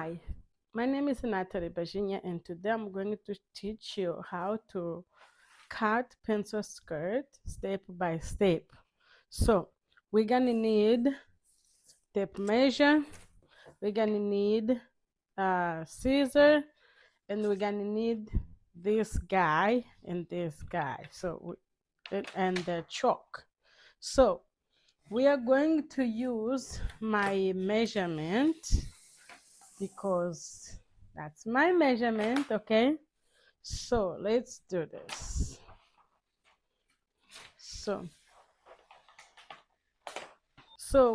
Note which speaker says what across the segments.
Speaker 1: Hi, my name is Natalie Virginia, and today I'm going to teach you how to cut pencil skirt step by step. So, we're gonna need tape measure, we're gonna need scissor, and we're gonna need this guy and this guy. And the chalk. So, we are going to use my measurement because that's my measurement, okay? So let's do this. So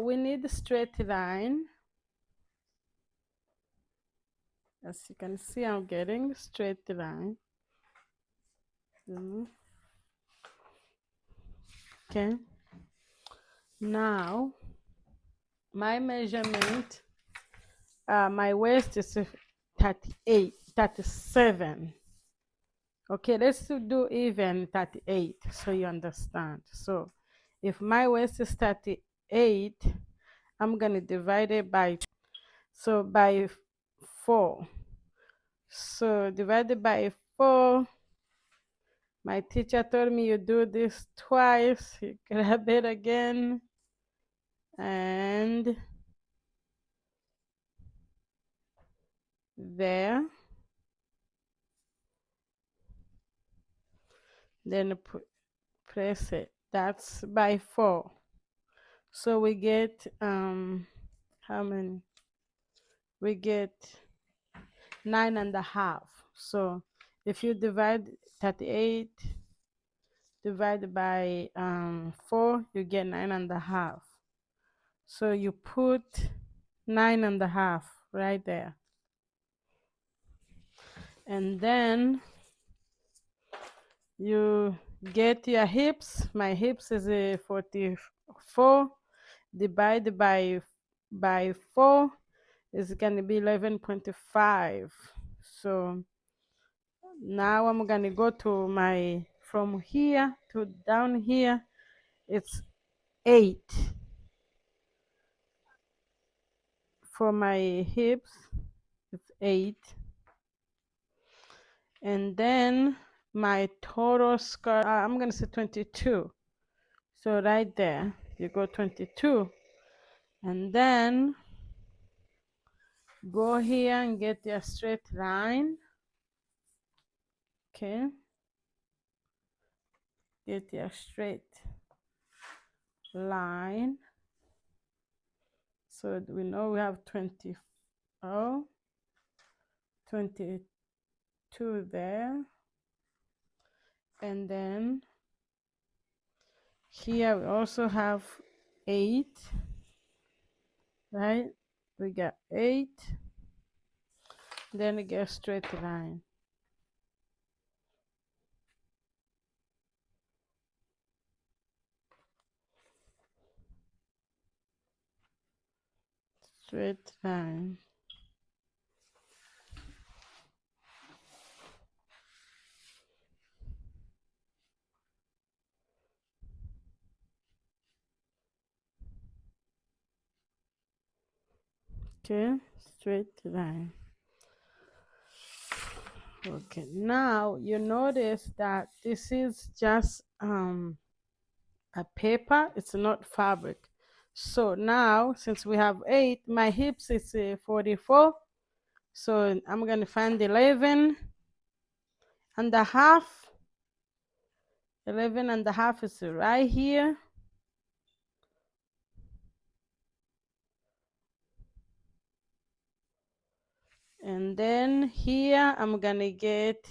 Speaker 1: we need a straight line. As you can see, I'm getting straight line. Okay. Now my measurement, my waist is 38, 37. Okay, let's do even 38 so you understand. So if my waist is 38, I'm gonna divide it by by 4. So divided by 4, my teacher told me you do this twice, you grab it again, and there, then press it. That's by 4. So we get, how many? We get 9.5. So if you divide 38 divided by 4, you get 9.5. So you put 9.5 right there. And then you get your hips. My hips is a 44 divided by 4 is gonna be 11.5. So now I'm gonna go to my, from here to down here, it's 8 for my hips. It's 8. And then my total skirt, I'm gonna say 22. So right there, you go 22. And then go here and get your straight line. Okay. Get your straight line. So we know we have 22 there. And then here we also have 8, right? We got 8. Then we get a straight line. Straight line. Okay, straight line. Okay, now you notice that this is just a paper, it's not fabric. So now since we have 8, my hips is 44, so I'm gonna find 11.5. 11.5 is right here. And then here I'm gonna get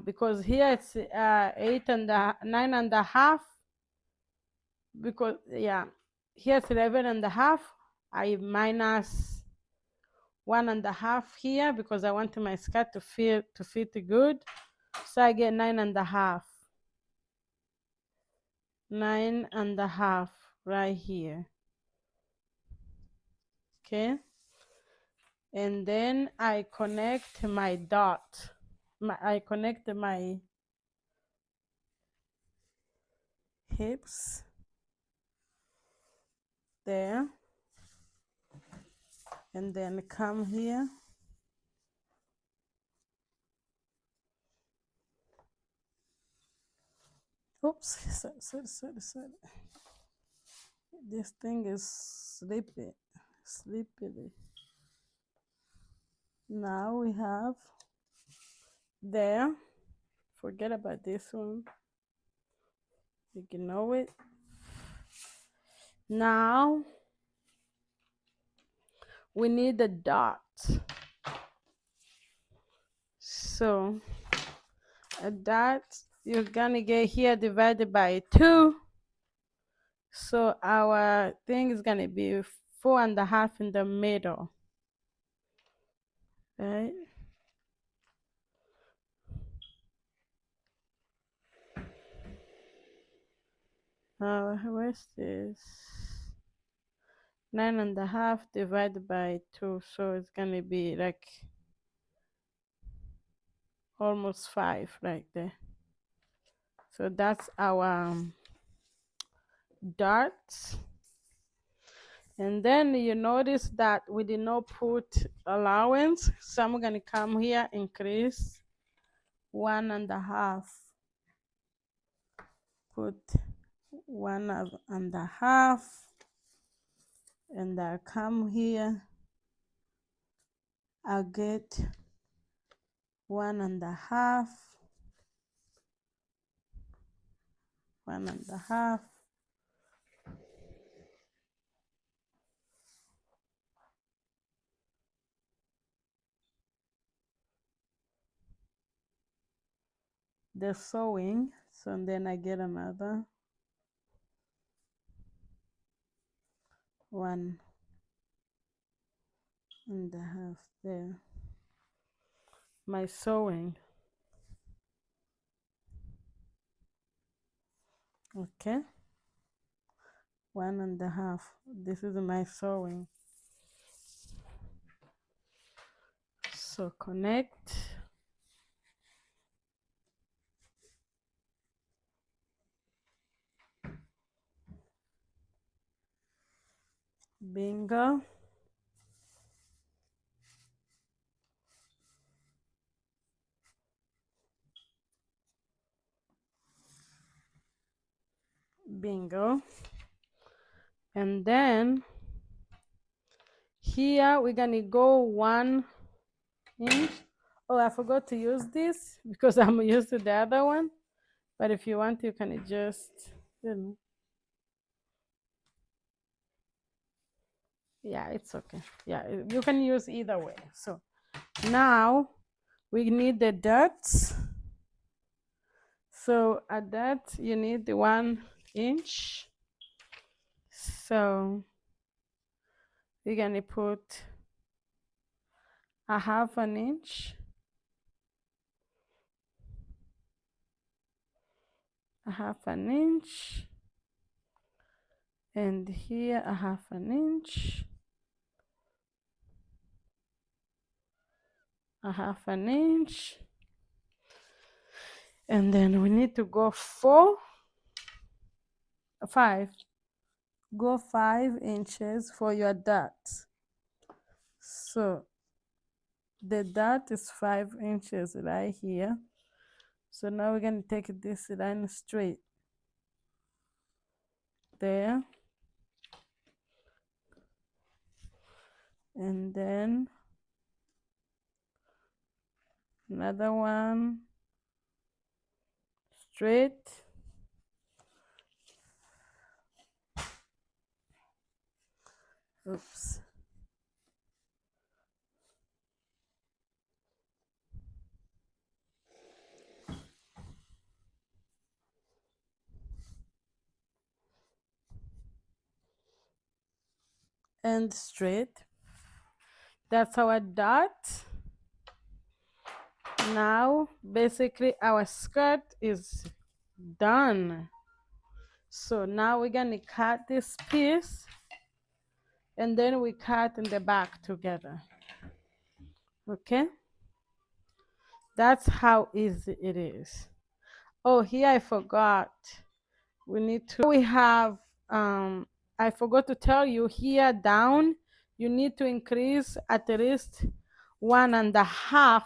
Speaker 1: because here it's 9.5, because yeah, here's 11.5. I minus 1.5 here because I want my skirt to fit good. So I get 9.5. 9.5 right here. Okay. And then I connect my dot. I connect my hips there. and then come here. Oops, sorry. This thing is sleepy. Now we have there. Forget about this one. Ignore it. Now we need the dot. So a dot you're gonna get here divided by 2. So our thing is gonna be 4.5 in the middle. Right? Where's this? 9.5 divided by 2. So it's gonna be like almost 5 right there. So that's our darts. And then you notice that we did not put allowance. So I'm gonna come here, increase 1.5. Put 1.5. And I come here, I get 1.5. 1.5. The sewing, so then I get another 1.5 there. My sewing. Okay. 1.5. This is my sewing. So connect. Bingo. Bingo. And then here we're gonna go 1 inch. Oh, I forgot to use this because I'm used to the other one. But if you want, you can just, you know. Yeah, it's okay. Yeah, you can use either way. So now we need the dots. So at that you need the 1 inch. So we're gonna put 1/2 inch, 1/2 inch, and here 1/2 inch, 1/2 inch, and then we need to go 5. Go 5 inches for your dot. So the dot is 5 inches right here. So now we're going to take this line straight there, and then another one straight, oops, and straight. That's our dot. Now basically our skirt is done. So now we're gonna cut this piece, and then we cut in the back together. Okay, that's how easy it is. Oh, here I forgot, we have I forgot to tell you, here down you need to increase at least 1.5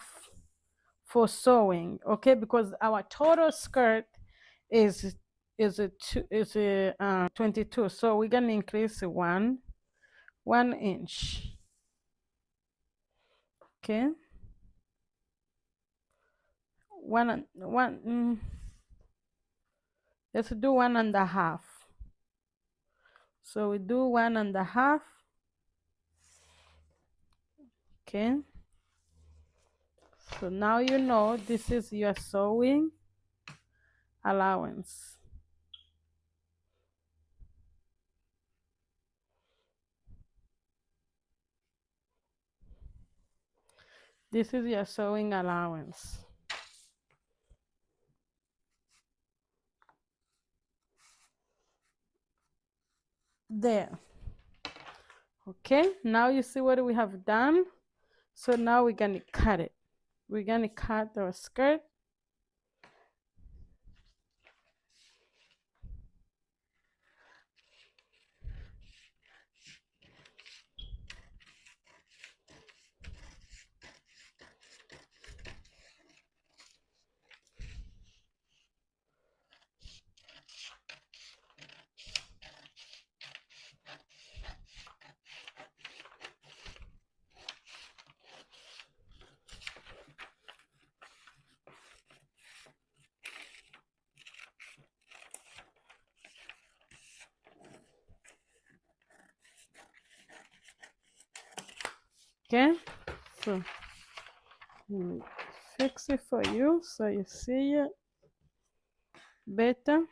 Speaker 1: for sewing, okay? Because our total skirt is is a 22, so we're gonna increase 1 inch, okay? Let's do 1.5. So we do 1.5, okay? So now you know this is your sewing allowance. This is your sewing allowance. There. Okay, now you see what we have done. So now we're gonna cut it. We're gonna cut our skirt. Okay, so fix it for you so you see it better.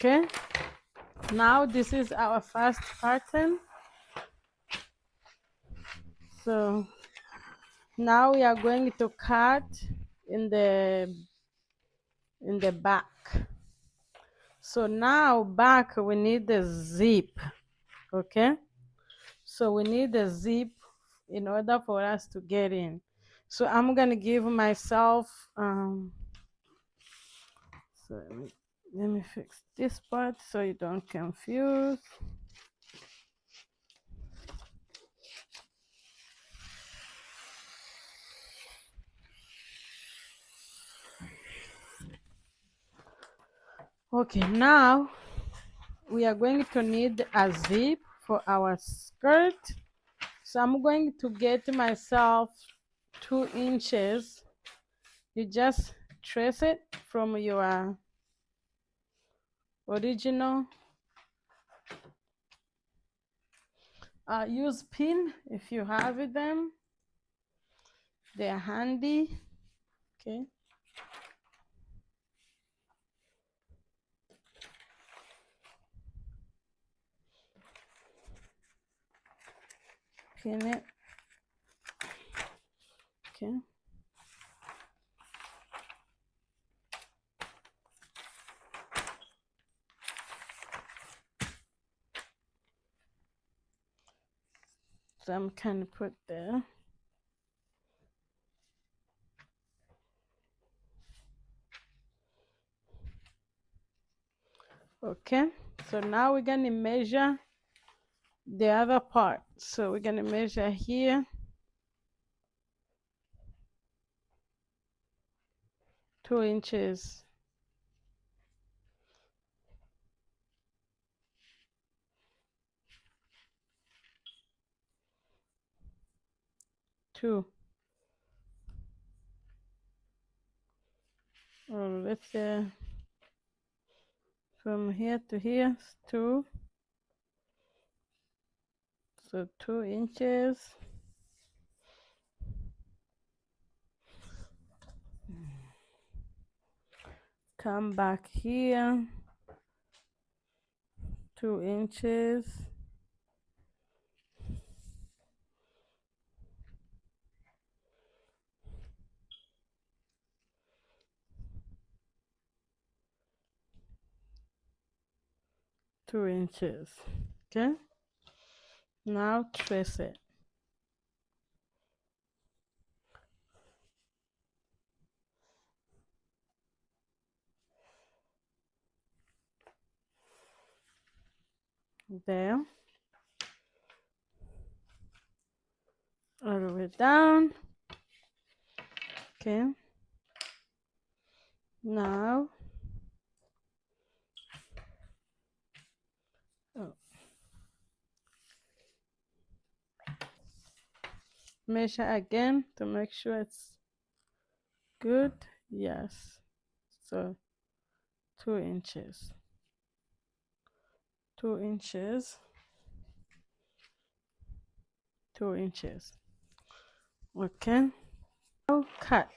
Speaker 1: Okay, now this is our first pattern. So now we are going to cut in the back. So now back we need the zip, okay? So we need the zip in order for us to get in. So I'm gonna give myself so let me fix this part so you don't confuse. Okay, now we are going to need a zip for our skirt. So I'm going to get myself 2 inches. You just trace it from your original. Use pin if you have them. They're handy. Okay. Pin it. Okay. So I'm kind of put there. Okay. So now we're gonna measure the other part. So we're gonna measure here 2 inches. Two. Or let's say from here to here, 2. So 2 inches. Come back here, 2 inches. Two inches. Okay. Now trace it. there, all the way down. Okay, now oh, measure again to make sure it's good. Yes, so 2 inches, 2 inches, 2 inches. Okay, now cut.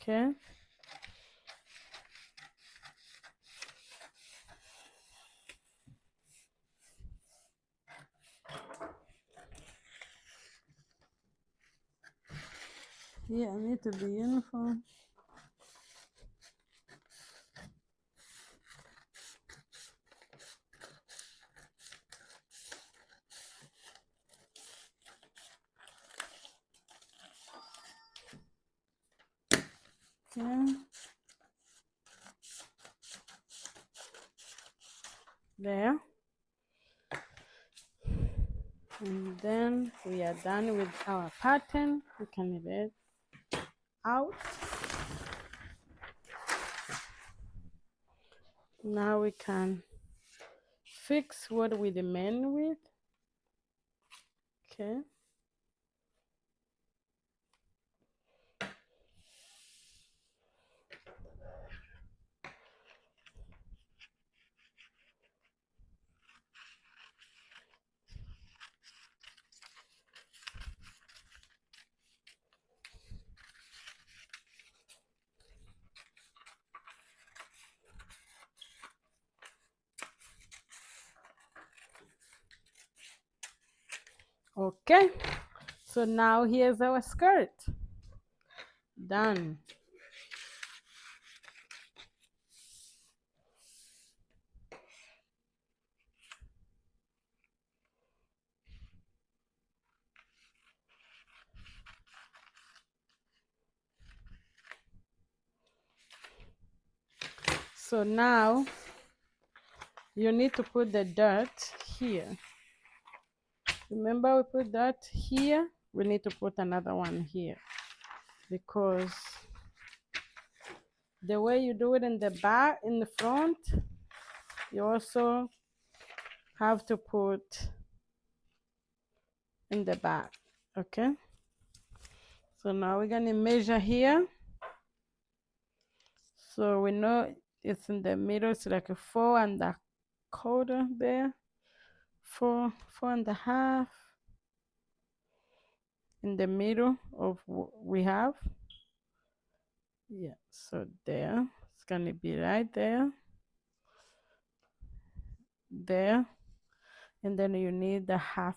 Speaker 1: Okay, yeah, I need to be uniform. Okay, there. And then we are done with our pattern. We can leave it out. Now we can fix what we demand with. Okay. Okay. So now here's our skirt. Done. So now you need to put the dot here. Remember we put that here? We need to put another one here, because the way you do it in the back, in the front, you also have to put in the back. Okay, so now we're gonna measure here. So we know it's in the middle. It's like a 4.25 there, 4.5 in the middle of what we have. Yeah, so there it's gonna be right there, there, and then you need the half